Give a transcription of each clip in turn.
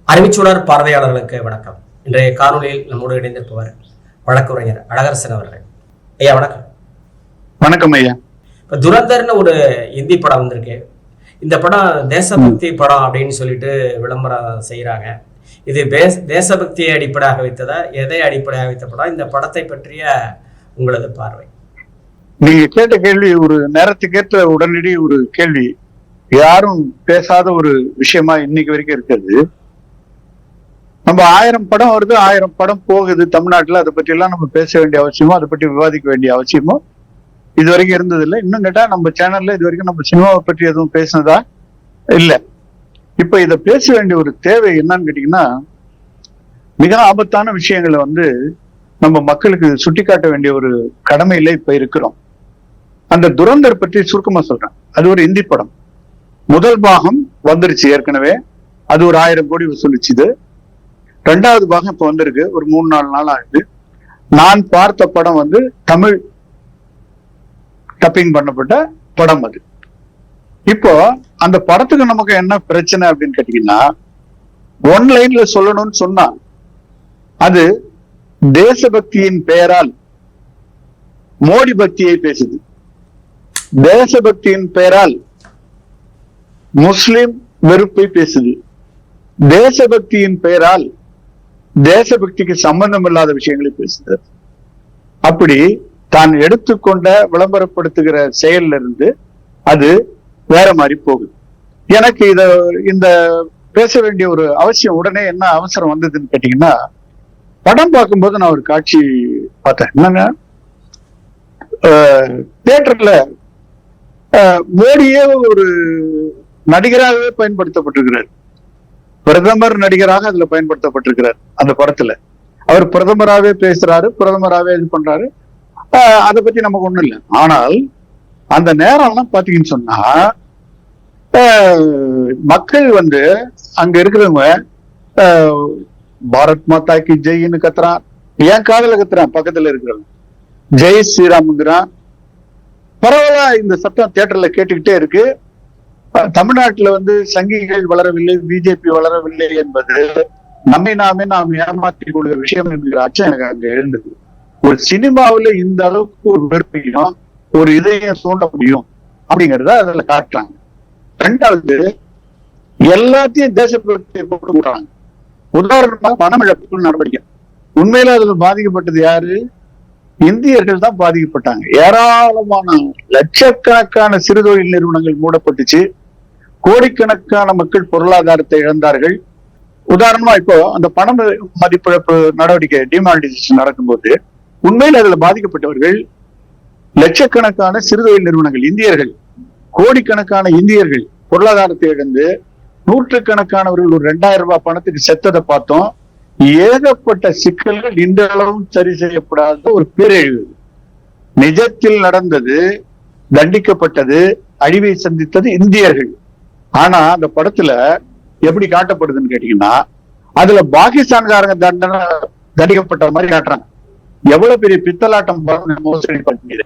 அறிவிச்சுடர் பார்வையாளர்களுக்கு வணக்கம். இன்றைய காணொலியில் நம்மோடு இணைந்திருப்பவர் வழக்குரைஞர் அழகரசன் அவர்கள். ஐயா வணக்கம். வணக்கம் ஐயா. இப்போ துரந்தர்னு ஒரு இந்தி படம் வந்திருக்கு. இந்த படம் தேசபக்தி படம் அப்படின்னு சொல்லிட்டு விளம்பரம் செய்கிறாங்க. இது தேசபக்தியை அடிப்படையாக வைத்ததா, எதை அடிப்படையாக வைத்த படம்? இந்த படத்தை பற்றிய உங்களது பார்வை. நீங்க கேட்ட கேள்வி ஒரு நேரத்துக்கேற்ற உடனடி ஒரு கேள்வி. யாரும் பேசாத ஒரு விஷயமா இன்னைக்கு வரைக்கும் இருக்கிறது. நம்ம 1000 படம் வருது, 1000 படம் போகுது தமிழ்நாட்டுல. அதை பற்றி எல்லாம் நம்ம பேச வேண்டிய அவசியமோ, அதை பற்றி விவாதிக்க வேண்டிய அவசியமோ இது வரைக்கும் இருந்தது இல்லை. இன்னும் கேட்டா நம்ம சேனல்ல இது வரைக்கும் நம்ம சினிமாவை பற்றி எதுவும் பேசினதா இல்லை. இப்ப இதை பேச வேண்டிய ஒரு தேவை என்னன்னு கேட்டீங்கன்னா, மிக ஆபத்தான விஷயங்களை நம்ம மக்களுக்கு சுட்டிக்காட்ட வேண்டிய ஒரு கடமையில இப்ப இருக்கிறோம். அந்த துரந்தர் பற்றி சுருக்கமா சொல்றேன். அது ஒரு இந்தி படம். முதல் பாகம் வந்துருச்சு ஏற்கனவே. அது ஒரு 1000 கோடி வசூலிச்சுது. 2வது பாகம் இப்ப வந்திருக்கு. ஒரு 3-4 நாள் ஆகுது. நான் பார்த்த படம் தமிழ் டப்பிங் பண்ணப்பட்ட படம். அது இப்போ அந்த படத்துக்கு நமக்கு என்ன பிரச்சனை அப்படின்னு கேட்டீங்கன்னா, ஒன்லைன்ல சொல்லணும்னு சொன்னா அது தேசபக்தியின் பெயரால் மோடி பக்தியை பேசுது. தேசபக்தியின் பெயரால் முஸ்லிம் வெறுப்பை பேசுது. தேசபக்தியின் பெயரால் தேசபக்திக்கு சம்பந்தம் இல்லாத விஷயங்களை பேசுகிறது. அப்படி தான் எடுத்துக்கொண்ட விளம்பரப்படுத்துகிற செயல்ல இருந்து அது வேற மாதிரி போகுது. எனக்கு இந்த பேச வேண்டிய ஒரு அவசியம் உடனே என்ன அவசரம் வந்ததுன்னு கேட்டீங்கன்னா, படம் பார்க்கும்போது நான் ஒரு காட்சி பார்த்தேன். என்னங்க, தியேட்டர்ல மோடியே ஒரு நடிகராகவே பயன்படுத்தப்பட்டிருக்கிறார். பிரதமர் நடிகராக அதுல பயன்படுத்தப்பட்டிருக்கிறார். அந்த படத்துல அவர் பிரதமராகவே பேசுறாரு, பிரதமராகவே இது பண்றாரு. அதை பத்தி நமக்கு ஒண்ணும் இல்லை. ஆனால் அந்த நேரம்லாம் பாத்தீங்கன்னு சொன்னா மக்கள் அங்க இருக்கிறவங்க பாரத் மாதா கி ஜெயின்னு கத்துறான். ஏன் காதல கத்துறான், பக்கத்துல இருக்கிறவங்க ஜெய் ஸ்ரீராம்ங்கிறான். பரவாயில்ல, இந்த சத்தம் தியேட்டர்ல கேட்டுக்கிட்டே இருக்கு. தமிழ்நாட்டுல சங்கிகள் வளரவில்லை, பிஜேபி வளரவில்லை என்பது நம்மை நாம் ஏமாற்றிக் கொள்கிற விஷயம் என்கிற அச்சம் எனக்கு அங்க எழுந்தது. ஒரு சினிமாவில இந்த அளவுக்கு ஒரு வெறுப்பையும் ஒரு இதையும் தூண்ட முடியும் அப்படிங்கறத அதுல காட்டுறாங்க. 2வது, எல்லாத்தையும் தேசபக்தியை போட்டு விடுறாங்க. உதாரணமாக மனமிழப்பு நடவடிக்கை. உண்மையில அதுல பாதிக்கப்பட்டது யாரு? இந்தியர்கள் தான் பாதிக்கப்பட்டாங்க. ஏராளமான லட்சக்கணக்கான சிறு தொழில் நிறுவனங்கள் மூடப்பட்டுச்சு. கோடிக்கணக்கான மக்கள் பொருளாதாரத்தை இழந்தார்கள். உதாரணமா இப்போ அந்த பண மதிப்பிழப்பு நடவடிக்கை டிமானிட்டைசேஷன் நடக்கும்போது உண்மையில் அதுல பாதிக்கப்பட்டவர்கள் லட்சக்கணக்கான சிறு தொழில் நிறுவனங்கள், இந்தியர்கள், கோடிக்கணக்கான இந்தியர்கள் பொருளாதாரத்தை இழந்து நூற்றுக்கணக்கானவர்கள் ஒரு 2000 ரூபாய் பணத்துக்கு செத்ததை பார்த்தோம். ஏகப்பட்ட சிக்கல்கள் இன்றளவும் சரி செய்யப்படாத ஒரு பேரழிவு. நிஜத்தில் நடந்தது, தண்டிக்கப்பட்டது, அழிவை சந்தித்தது இந்தியர்கள். ஆனா அந்த படத்துல எப்படி காட்டப்படுதுன்னு கேட்டீங்கன்னா, அதுல பாகிஸ்தான்காரங்க தண்டிக்கப்பட்ட மாதிரி காட்டுறாங்க. எவ்வளவு பெரிய பித்தலாட்டம் மோசடி பண்ணிது.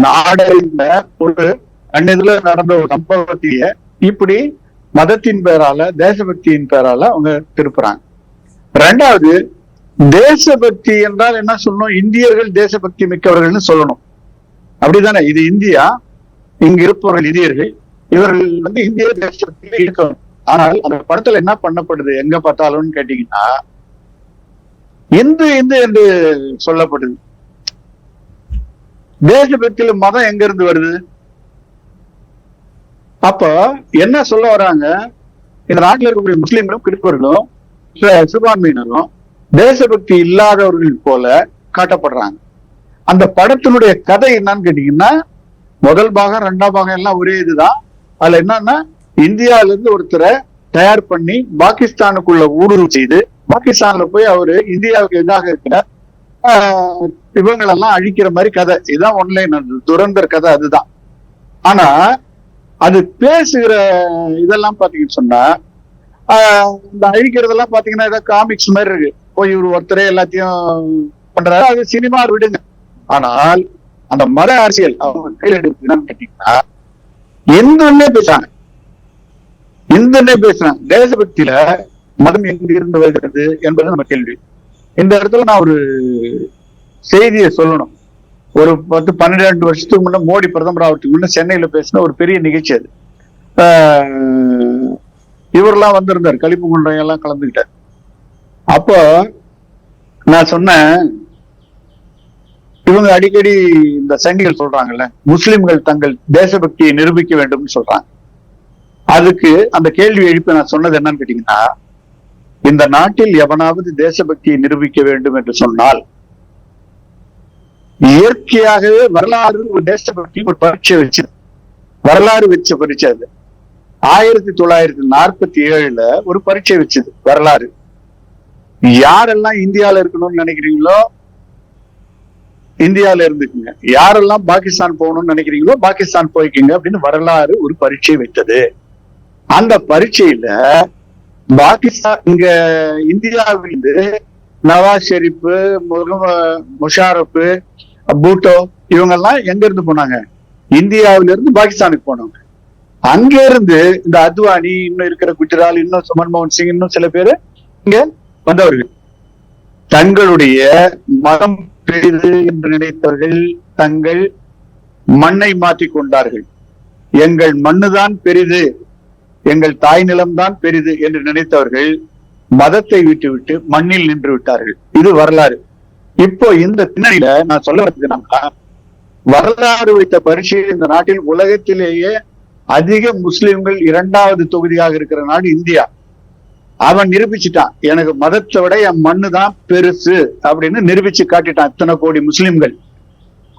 நாடறிந்த ஒரு அந்நிதில நடந்த ஒரு சம்பவத்தையே இப்படி மதத்தின் பெயரால, தேசபக்தியின் பெயரால அவங்க திருப்புறாங்க. 2வது, தேசபக்தி என்றால் என்ன சொல்லணும்? இந்தியர்கள் தேசபக்தி மிக்கவர்கள்னு சொல்லணும். அப்படிதானே? இது இந்தியா, இங்க இருப்பவர்கள் இந்தியர்கள், இவர்கள் இந்திய தேசபக்தியில இருக்கணும். ஆனால் அந்த படத்துல என்ன பண்ணப்படுது எங்க பார்த்தாலும்னு கேட்டீங்கன்னா, இந்து இந்து என்று சொல்லப்படுது. தேசபக்தியில மதம் எங்க இருந்து வருது? அப்ப என்ன சொல்ல வராங்க? இந்த நாட்டில் இருக்கக்கூடிய முஸ்லிம்களும் கிறிஸ்தவர்களும் சிறுபான்மையினரும் தேசபக்தி இல்லாதவர்கள் போல காட்டப்படுறாங்க. அந்த படத்தினுடைய கதை என்னன்னு கேட்டீங்கன்னா, முதல் பாகம் 2ஆம் பாகம் எல்லாம் ஒரே இதுதான். அதுல என்னன்னா, இந்தியாவில இருந்து ஒருத்தரை தயார் பண்ணி பாகிஸ்தானுக்குள்ள ஊடுருவு செய்து பாகிஸ்தான்ல போய் அவரு இந்தியாவுக்கு எதிராக இருக்கிற இவங்களெல்லாம் அழிக்கிற மாதிரி கதை. இதுதான் ஒன்லைன் துரந்தர் கதை, அதுதான். ஆனா அது பேசுகிற இதெல்லாம் பாத்தீங்கன்னு சொன்னா, இந்த அழிக்கிறதெல்லாம் பாத்தீங்கன்னா ஏதாவது காமிக்ஸ் மாதிரி இருக்கு. போய் இவர் ஒருத்தரே எல்லாத்தையும் பண்றாரு, அது சினிமா விடுங்க. ஆனால் அந்த மத அரசியல் அவங்க கையில் எடுக்குன்னு கேட்டீங்கன்னா, இந்துன்னே பேசுறாங்க. தேசபக்தியில மதம் எங்கிருந்து வருகிறது என்பது நம்ம கேள்வி. இந்த இடத்துல நான் ஒரு செய்தியை சொல்லணும். ஒரு 10-12 வருஷத்துக்கு முன்ன மோடி பிரதமர் ஆகிறதுக்கு முன்ன சென்னையில பேசின ஒரு பெரிய நிகழ்ச்சி அது. இவரெல்லாம் வந்திருந்தார், கலிப்பு எல்லாம் கலந்துக்கிட்டார். அப்போ நான் சொன்னேன், இவங்க அடிக்கடி இந்த சங்கிகள் சொல்றாங்கல்ல, முஸ்லிம்கள் தங்கள் தேசபக்தியை நிரூபிக்க வேண்டும் சொல்றாங்க. அதுக்கு அந்த கேள்வி எழுப்பி நான் சொன்னது என்னன்னு கேட்டீங்கன்னா, இந்த நாட்டில் எவனாவது தேசபக்தியை நிரூபிக்க வேண்டும் என்று சொன்னால் இயற்கையாகவே வரலாறு ஒரு தேசபக்தி ஒரு பரீட்சை வச்சு, வரலாறு வச்ச பரீட்சை அது. 1947 ஒரு பரீட்சை வச்சது வரலாறு. யாரெல்லாம் இந்தியாவில இருக்கணும்னு நினைக்கிறீங்களோ இந்தியாவில இருந்துக்குங்க, யாரெல்லாம் பாகிஸ்தான் போகணும்னு நினைக்கிறீங்களோ பாகிஸ்தான் போய்க்குங்க அப்படின்னு வரலாறு ஒரு பரீட்சை வைத்தது. அந்த பரீட்சையில பாகிஸ்தான் இங்க இந்தியாவிலிருந்து நவாஸ் ஷெரீப், முஷாரப், பூட்டோ இவங்கெல்லாம் எங்க இருந்து போனாங்க? இந்தியாவில இருந்து பாகிஸ்தானுக்கு போனவங்க. அங்க இருந்து இந்த அத்வானி, இன்னும் இருக்கிற குஜரால், இன்னும் மன்மோகன் சிங், இன்னும் சில பேரு இங்க வந்தவர்கள். தங்களுடைய மதம் பெரிது என்று நினைத்தவர்கள் தங்கள் மண்ணை மாற்றிக் கொண்டார்கள். எங்கள் மண்ணுதான் பெரிது, எங்கள் தாய் நிலம்தான் பெரிது என்று நினைத்தவர்கள் மதத்தை விட்டுவிட்டு மண்ணில் நின்று விட்டார்கள். இது வரலாறு. இப்போ இந்த பின்னணியில நான் சொல்ல வந்ததுன்னா, வரலாறு வைத்த பரீட்சையில் இந்த நாட்டில் உலகத்திலேயே அதிக முஸ்லிம்கள் 2வது தொகுதியாக இருக்கிற நாடு இந்தியா. அவன் நிரூபிச்சுட்டான், எனக்கு மதத்தை விட என் மண்ணு தான் பெருசு அப்படின்னு நிரூபிச்சு காட்டிட்டான் இத்தனை கோடி முஸ்லிம்கள்.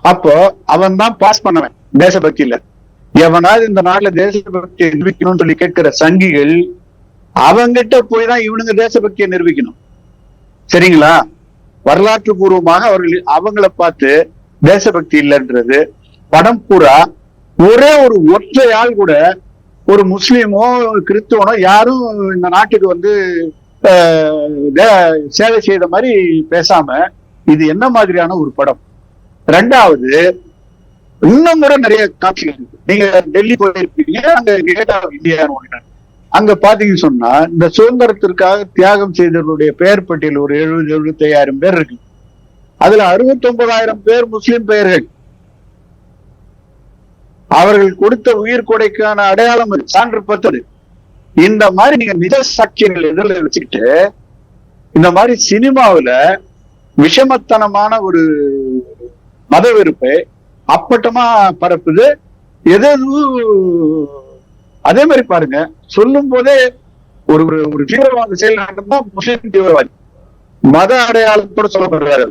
அப்போ அவன் தான் பாஸ் பண்ணவன் தேசபக்தியில. எவனாவது இந்த நாட்டுல தேசபக்தியை நிரூபிக்கணும்னு சொல்லி கேட்கிற சங்கிகள் அவங்கிட்ட போய் தான் இவனுங்க தேசபக்தியை நிரூபிக்கணும். சரிங்களா? வரலாற்று பூர்வமாக அவங்கள பார்த்து தேசபக்தி இல்லைன்றது படம் பூரா. ஒரே ஒரு ஒற்றையால் கூட ஒரு முஸ்லீமோ கிறிஸ்துவனோ யாரும் இந்த நாட்டுக்கு வந்து சேவை செய்த மாதிரி பேசாம, இது என்ன மாதிரியான ஒரு படம்? 2வது, இன்னும் கூட நிறைய காட்சிகள் இருக்கு. நீங்க டெல்லி போயிருப்பீங்க, அங்க கேட் ஆஃப் இந்தியான்னு ஒண்ணு. அங்க பாத்தீங்கன்னு சொன்னா இந்த சுதந்திரத்திற்காக தியாகம் செய்தவர்களுடைய பெயர் பட்டியல் ஒரு 70-75 பேர் இருக்கு. அதுல 69,000 பேர் முஸ்லிம் பெயர்கள். அவர்கள் கொடுத்த உயிர் கொடைக்கான அடையாளம் சான்று பத்தது. இந்த மாதிரி நீங்க நிஜ சாட்சியங்கள் எதிரில் வச்சுக்கிட்டு இந்த மாதிரி சினிமாவில விஷமத்தனமான ஒரு மத வெறுப்பை அப்பட்டமா பரப்புது. அதே மாதிரி பாருங்க, சொல்லும் போதே ஒரு ஒரு தீவிரவாத செயல் நடந்தா முஸ்லிம் தீவிரவாதி மத அடையாளத்தோட சொல்லப்படுறாரு.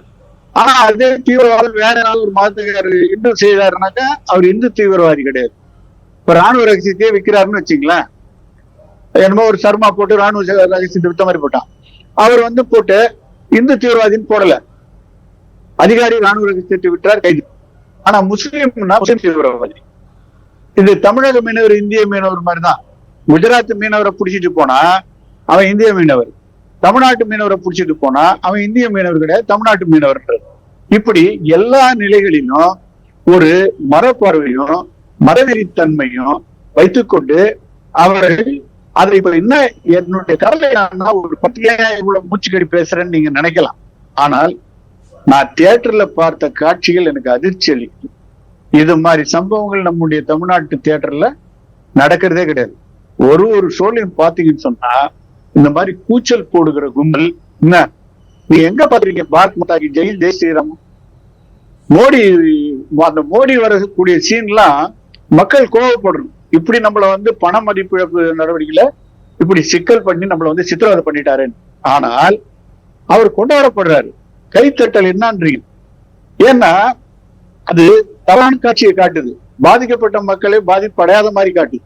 ஆனா அதே தீவிரவாதம் வேற ஏதாவது ஒரு மதத்துக்காரர் இன்னும் செய்தாருனாக்கா அவர் இந்து தீவிரவாதி கிடையாது. இப்ப ராணுவ ரகசியத்தையே விற்கிறாருன்னு வச்சுங்களேன். என்னமோ ஒரு சர்மா போட்டு ராணுவ ரகசியத்தை வித்த மாதிரி போட்டான். அவர் வந்து போட்டு இந்து தீவிரவாதின்னு போடல, அதிகாரி ராணுவ ரகசியத்தை விட்டார், கைது. ஆனா முஸ்லீம்னா முஸ்லிம் தீவிரவாதி. இது தமிழக மீனவர் இந்திய மீனவர் மாதிரிதான். குஜராத் மீனவரை புடிச்சிட்டு போனா அவன் இந்திய மீனவர், தமிழ்நாட்டு மீனவரை புடிச்சிட்டு போனா அவன் இந்திய மீனவர் கிடையாது, தமிழ்நாட்டு மீனவர். இப்படி எல்லா நிலைகளிலும் ஒரு மரப்பார்வையும் மரவெறித்தன்மையும் வைத்துக்கொண்டு அவர்கள் அதை இப்ப என்ன என்னுடைய கவலை ஒரு 10 இவ்வளவு மூச்சுக்கடி பேசுறேன்னு நீங்க நினைக்கலாம். ஆனால் நான் தியேட்டர்ல பார்த்த காட்சிகள் எனக்கு அதிர்ச்சி அளிக்குது. இது மாதிரி சம்பவங்கள் நம்முடைய தமிழ்நாட்டு தியேட்டர்ல நடக்கிறதே கிடையாது. ஒரு ஷோலையும் பாத்தீங்கன்னு சொன்னா இந்த மாதிரி கூச்சல் போடுகிற கும்பல் என்ன நீங்க எங்க பாத்துறீங்க? பாரத் மாதா கி ஜெய், ஜெய் ஸ்ரீராம். மோடி, அந்த மோடி வரக்கூடிய சீன்லாம் மக்கள் கோவப்படணும். இப்படி நம்மள வந்து பண மதிப்பிழப்பு நடவடிக்கையில இப்படி சிக்கல் பண்ணி நம்மள வந்து சித்திரவதை பண்ணிட்டாரு. ஆனால் அவர் கொண்டாடப்படுறாரு. கைத்தட்டல் என்னன்றீங்க? ஏன்னா அது தவறான காட்சியை காட்டுது, பாதிக்கப்பட்ட மக்களை பாதிப்படையாத மாதிரி காட்டுது.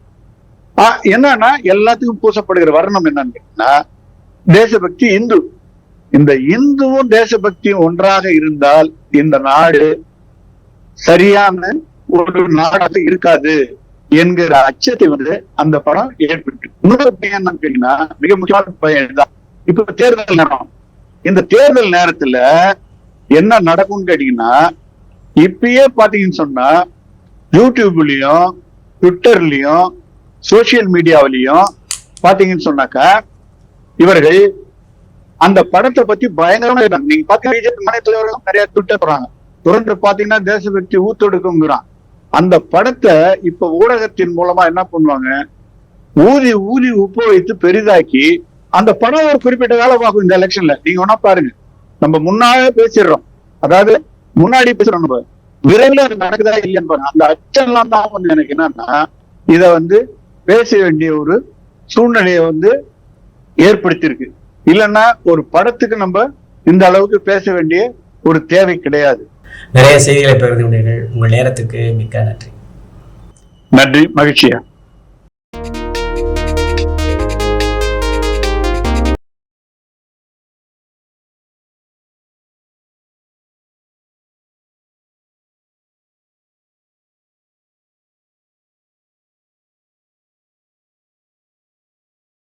என்னன்னா எல்லாத்துக்கும் பூசப்படுகிற வர்ணம் என்னன்னு கேட்டீங்கன்னா தேசபக்தி இந்து. இந்த இந்துவும் தேசபக்தியும் ஒன்றாக இருந்தால் இந்த நாடு சரியான ஒரு நாடாக இருக்காது என்கிற அச்சத்தை வந்து அந்த படம் ஏற்பட்டு. இன்னொரு பையன் என்னன்னு கேட்டீங்கன்னா மிக முக்கியமான பையன் தான். இப்ப தேர்தல் நேரம். இந்த தேர்தல் நேரத்துல என்ன நடக்கும்னு கேட்டீங்கன்னா, இப்பயே பாத்தீங்கன்னு சொன்னா யூடியூப்லயும் ட்விட்டர்லயும் சோசியல் மீடியாவிலையும் பாத்தீங்கன்னு சொன்னாக்கா இவர்கள் அந்த படத்தை பத்தி பயங்கரமா இருக்காங்க. நீங்க பாத்தீங்கன்னா பிஜேபி மாநில தலைவர்களும் நிறைய ட்விட்டர் போறாங்க. தொடர்ந்து பாத்தீங்கன்னா தேசபக்தி ஊத்தெடுக்குங்கிறான். அந்த படத்தை இப்ப ஊடகத்தின் மூலமா என்ன பண்ணுவாங்க, ஊதி ஊதி உப்பு வைத்து பெரிதாக்கி அந்த படம் ஒரு குறிப்பிட்ட வேலை பார்க்கும். இந்த எலெக்ஷன்ல நீங்க ஒன்னா பாருங்க, நம்ம முன்னாலே பேசிடுறோம், அதாவது முன்னாடி பேசுறோம், நம்ம விரைவில் அது நடக்குதா இல்லையான்னு பாருங்க. அந்த அச்சம்லாம் தான் வந்து எனக்கு என்னன்னா, இத வந்து பேச வேண்டிய ஒரு சூழ்நிலையை வந்து ஏற்படுத்தியிருக்கு. இல்லைன்னா ஒரு படத்துக்கு நம்ம இந்த அளவுக்கு பேச வேண்டிய ஒரு தேவை கிடையாது. நிறைய செய்திகளை பகிர்ந்து கொண்டீர்கள். உங்கள் நேரத்துக்கு மிக்க நன்றி. நன்றி, மகிழ்ச்சியா.